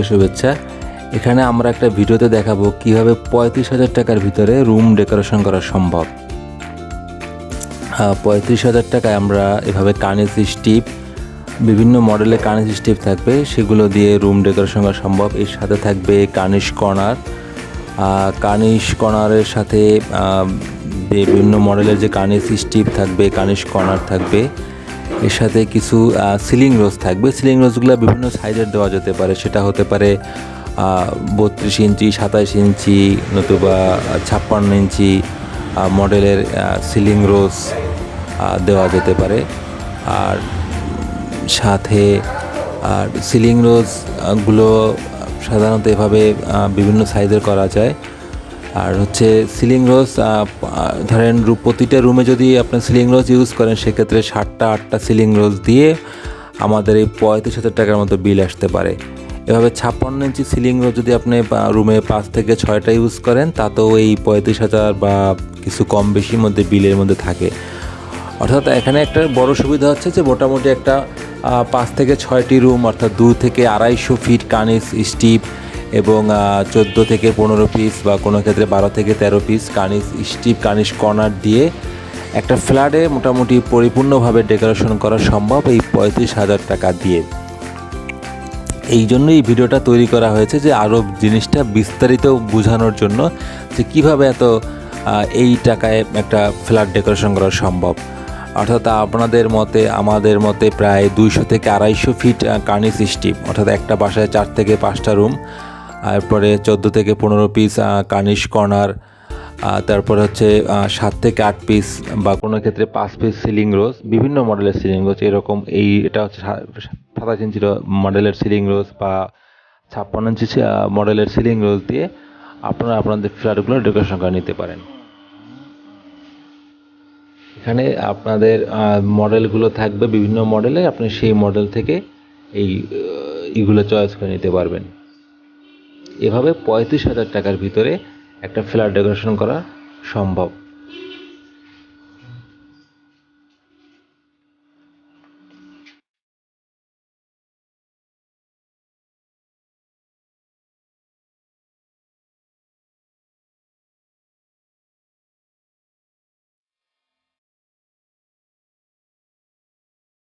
সবাইকে শুভেচ্ছা। এখানে আমরা একটা ভিডিওতে দেখাবো কিভাবে 35,000 টাকার ভিতরে রুম ডেকোরেশন করা সম্ভব। 35,000 টাকায় আমরা এভাবে কার্নিশ স্টিপ, বিভিন্ন মডেলের কার্নিশ স্টিপ থাকবে, সেগুলো দিয়ে রুম ডেকোরেশন করা সম্ভব। এর সাথে থাকবে কার্নিশ কর্নার। কার্নিশ কর্নারের সাথে বিভিন্ন মডেলের যে কার্নিশ স্টিপ থাকবে, কার্নিশ কর্নার থাকবে। এর সাথে কিছু সিলিং রোজ থাকবে। সিলিং রোজগুলো বিভিন্ন সাইজের দেওয়া যেতে পারে, সেটা হতে পারে 32 ইঞ্চি, 27 ইঞ্চি, নতুবা 56 ইঞ্চি মডেলের সিলিং রোজ দেওয়া যেতে পারে। আর সাথে সিলিং রোজগুলো সাধারণত এভাবে বিভিন্ন সাইজের করা যায়। আর হচ্ছে সিলিং রোজ, ধরেন প্রতিটা রুমে যদি আপনি সিলিং রোজ ইউজ করেন, সেক্ষেত্রে 7টা-8টা সিলিং রোজ দিয়ে আমাদের এই 35,000 টাকার মতো বিল আসতে পারে। এভাবে 56 ইঞ্চি সিলিং রোজ যদি আপনি রুমে 5 থেকে 6টা ইউজ করেন, তাতেও এই 35,000 বা কিছু কম বেশির মধ্যে বিলের মধ্যে থাকে। অর্থাৎ এখানে একটা বড় সুবিধা হচ্ছে যে মোটামুটি একটা 5 থেকে 6টি রুম, অর্থাৎ 2 থেকে 250 ফিট কার্নিশ স্টিপ এবং 14 থেকে 15 পিস বা কোনো ক্ষেত্রে 12 থেকে 13 পিস কার্নিশ স্টিপ, কার্নিশ কর্নার দিয়ে একটা ফ্ল্যাটে মোটামুটি পরিপূর্ণভাবে ডেকোরেশন করা সম্ভব এই 35,000 টাকা দিয়ে। এই জন্যই এই ভিডিওটা তৈরি করা হয়েছে, যে আরও জিনিসটা বিস্তারিত বোঝানোর জন্য, যে কীভাবে এই টাকায় একটা ফ্ল্যাট ডেকোরেশন করা সম্ভব। অর্থাৎ আপনাদের মতে, আমাদের মতে প্রায় 200 থেকে 250 ফিট কার্নিশ স্টিপ, অর্থাৎ একটা বাসায় 4 থেকে 5টা রুম, তারপরে 14 থেকে 15 পিস কার্নিশ কর্নার, তারপর হচ্ছে 7 থেকে 8 পিস বা কোনো ক্ষেত্রে 5 পিস সিলিং রোজ, বিভিন্ন মডেলের সিলিং রোজ এরকম। এটা হচ্ছে 27 ইঞ্চি মডেলের সিলিং রোজ বা 56 ইঞ্চি মডেলের সিলিং রোজ দিয়ে আপনারা আপনাদের ফ্ল্যাটগুলো ডেকোরেশন করে নিতে পারেন। এখানে আপনাদের মডেলগুলো থাকবে বিভিন্ন মডেলে, আপনি সেই মডেল থেকে এইগুলো চয়েস করে নিতে পারবেন। এভাবে 35,000 টাকার ভিতরে একটা ফ্ল্যাট ডেকোরেশন করা সম্ভব।